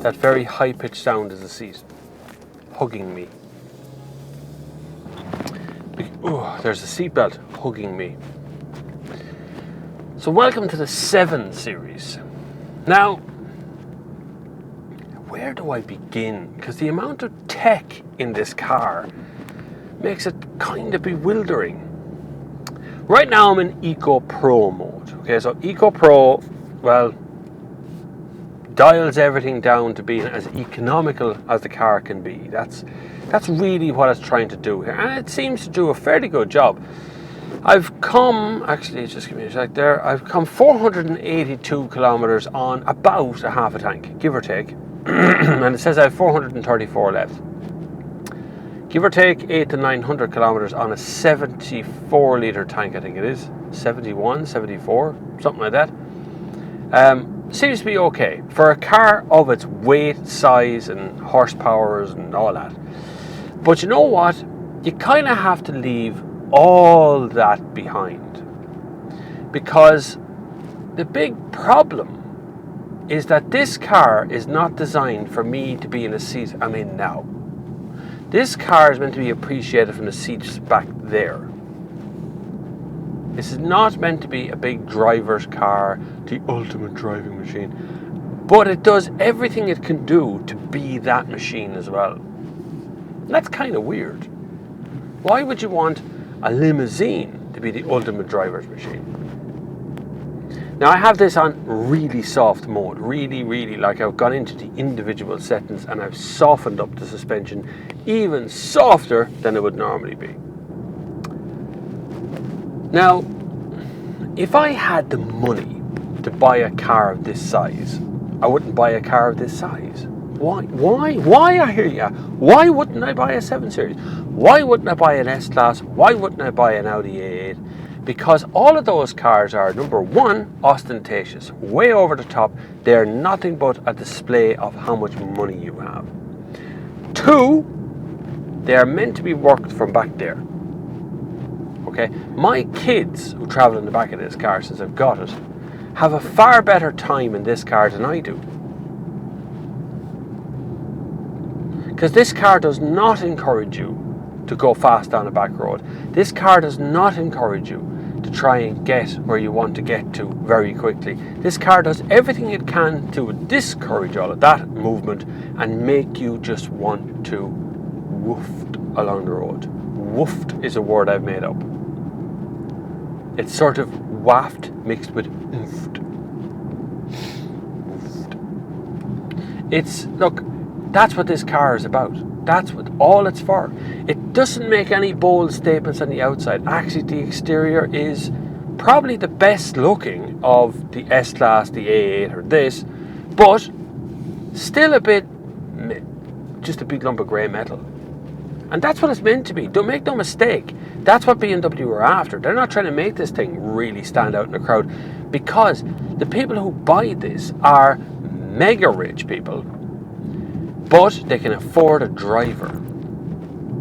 That very high-pitched sound is the seat hugging me. Oh, there's a seatbelt hugging me. So welcome to the 7 series. Now, where do I begin? Because the amount of tech in this car makes it kind of bewildering. Right now I'm in Eco Pro mode. Okay, so Eco Pro, well, dials everything down to being as economical as the car can be. That's really what it's trying to do here, and it seems to do a fairly good job. I've come, actually, just give me a sec there, I've come 482 kilometers on about a half a tank, give or take, and it says I have 434 left. Give or take 800 to 900 kilometers on a 74 litre tank, I think it is, 71, 74, something like that. Seems to be okay for a car of its weight, size and horsepowers and all that. But you know what? You kind of have to leave all that behind, because the big problem is that this car is not designed for me to be in a seat I'm in now. This car is meant to be appreciated from the seats back there. This is not meant to be a big driver's car, the ultimate driving machine, but it does everything it can do to be that machine as well. That's kind of weird. Why would you want a limousine to be the ultimate driver's machine? Now I have this on really soft mode, really, like I've gone into the individual settings and I've softened up the suspension even softer than it would normally be. Now, if I had the money to buy a car of this size, I wouldn't buy a car of this size. Why, I hear you. Why wouldn't I buy a 7 Series? Why wouldn't I buy an S-Class? Why wouldn't I buy an Audi A8? Because all of those cars are, number one, ostentatious, way over the top. They're nothing but a display of how much money you have. Two, they are meant to be worked from back there. Okay, my kids who travel in the back of this car since I've got it have a far better time in this car than I do. Because this car does not encourage you to go fast down a back road. This car does not encourage you to try and get where you want to get to very quickly. This car does everything it can to discourage all of that movement and make you just want to wooft along the road. Woofed is a word I've made up. It's sort of waft mixed with oofed. It's, look, that's what this car is about. That's what all it's for. It doesn't make any bold statements on the outside. Actually, the exterior is probably the best looking of the S-Class, the A8 or this, but still a bit, just a big lump of grey metal. And that's what it's meant to be. Don't make no mistake. That's what BMW are after. They're not trying to make this thing really stand out in the crowd, because the people who buy this are mega rich people, but they can afford a driver.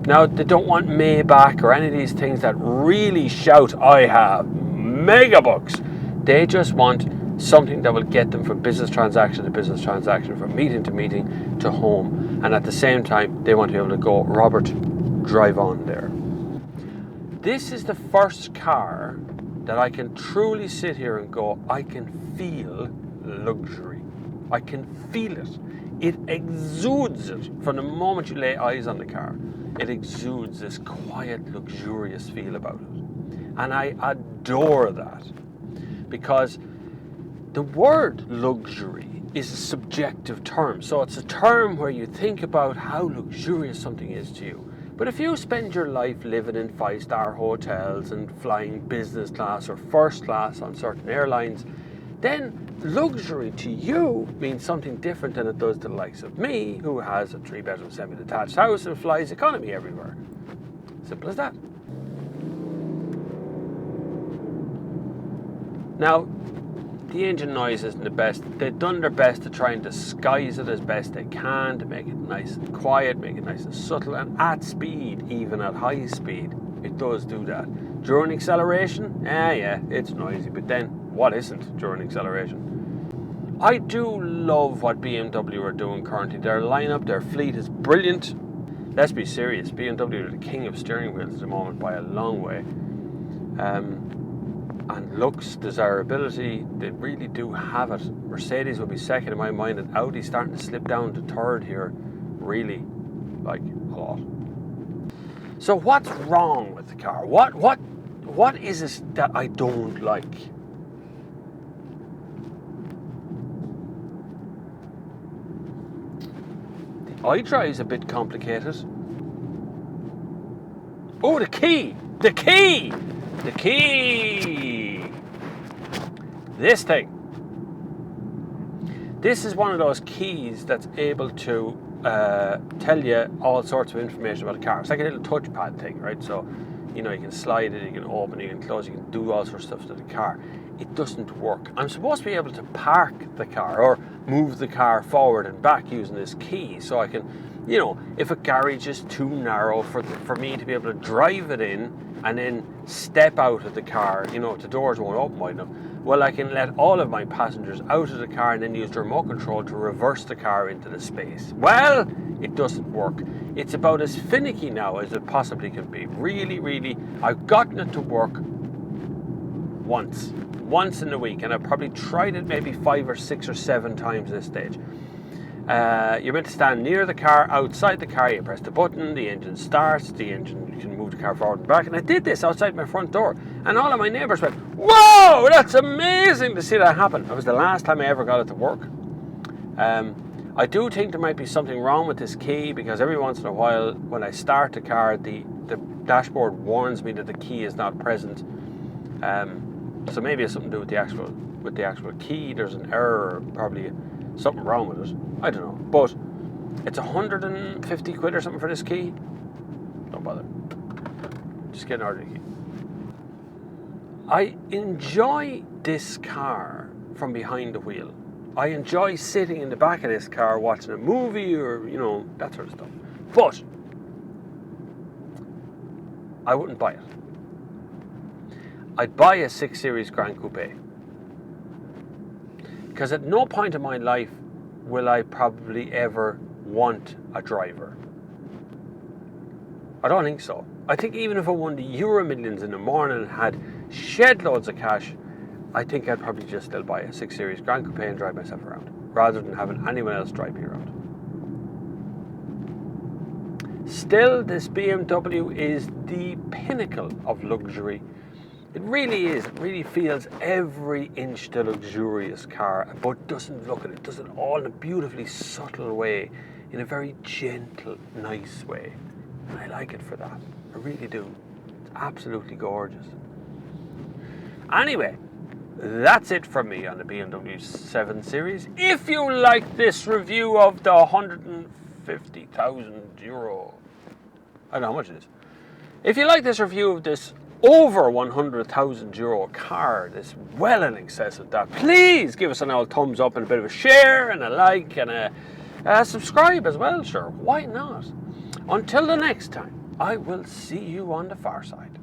Now, they don't want Maybach or any of these things that really shout, I have mega bucks. They just want something that will get them from business transaction to business transaction, from meeting to meeting to home. And at the same time, they want to be able to go, Robert, drive on there. This is the first car that I can truly sit here and go, I can feel luxury. I can feel it. It exudes it from the moment you lay eyes on the car. It exudes this quiet, luxurious feel about it. And I adore that, because the word luxury is a subjective term. So it's a term where you think about how luxurious something is to you. But if you spend your life living in 5-star hotels and flying business class or first class on certain airlines, then luxury to you means something different than it does to the likes of me, who has a 3-bedroom semi-detached house and flies economy everywhere. Simple as that. Now, the engine noise isn't the best. They've done their best to try and disguise it as best they can, to make it nice and quiet, make it nice and subtle, and at speed, even at high speed, it does do that. During acceleration, yeah, it's noisy, but then what isn't during acceleration? I do love what BMW are doing currently. Their lineup, their fleet is brilliant. Let's be serious, BMW are the king of steering wheels at the moment by a long way. And looks, desirability, they really do have it. Mercedes will be second in my mind, and Audi's starting to slip down to third here, really, like a lot. So what's wrong with the car? What is it that I don't like? The iDrive is a bit complicated. Oh, the key! The key! The key! This thing. This is one of those keys that's able to tell you all sorts of information about a car. It's like a little touchpad thing, right? So, you know, you can slide it, you can open it, you can close it, you can do all sorts of stuff to the car. It doesn't work. I'm supposed to be able to park the car or move the car forward and back using this key, so I can, you know, if a garage is too narrow for me to be able to drive it in and then step out of the car, you know, if the doors won't open wide enough, well, I can let all of my passengers out of the car and then use the remote control to reverse the car into the space. Well, it doesn't work. It's about as finicky now as it possibly can be. Really, really, I've gotten it to work once in a week, and I've probably tried it maybe 5 or 6 or 7 times at this stage. You're meant to stand near the car, outside the car, you press the button, the engine starts, you can move the car forward and back, and I did this outside my front door, and all of my neighbours went, "Whoa, that's amazing to see that happen." It was the last time I ever got it to work. I do think there might be something wrong with this key, because every once in a while when I start the car, the dashboard warns me that the key is not present. So maybe it's something to do with the actual key. There's an error, or probably something wrong with it. I don't know. But it's 150 quid or something for this key. Don't bother. Just get an ordinary key. I enjoy this car from behind the wheel. I enjoy sitting in the back of this car watching a movie, or, you know, that sort of stuff. But I wouldn't buy it. I'd buy a 6 Series Grand Coupe, because at no point in my life will I probably ever want a driver. I don't think so. I think even if I won the Euro Millions in the morning and had shed loads of cash, I think I'd probably just still buy a 6 Series Grand Coupe and drive myself around, rather than having anyone else drive me around. Still, this BMW is the pinnacle of luxury. It really is. It really feels every inch the luxurious car, but doesn't look at it. Does it all in a beautifully subtle way, in a very gentle, nice way. And I like it for that. I really do. It's absolutely gorgeous. Anyway, that's it from me on the BMW 7 Series. If you like this review of the €150,000, I don't know how much it is. If you like this review of this over €100,000 car, this well in excess of that, please give us an old thumbs up and a bit of a share and a like and a subscribe as well. Sure, why not? Until the next time, I will see you on the far side.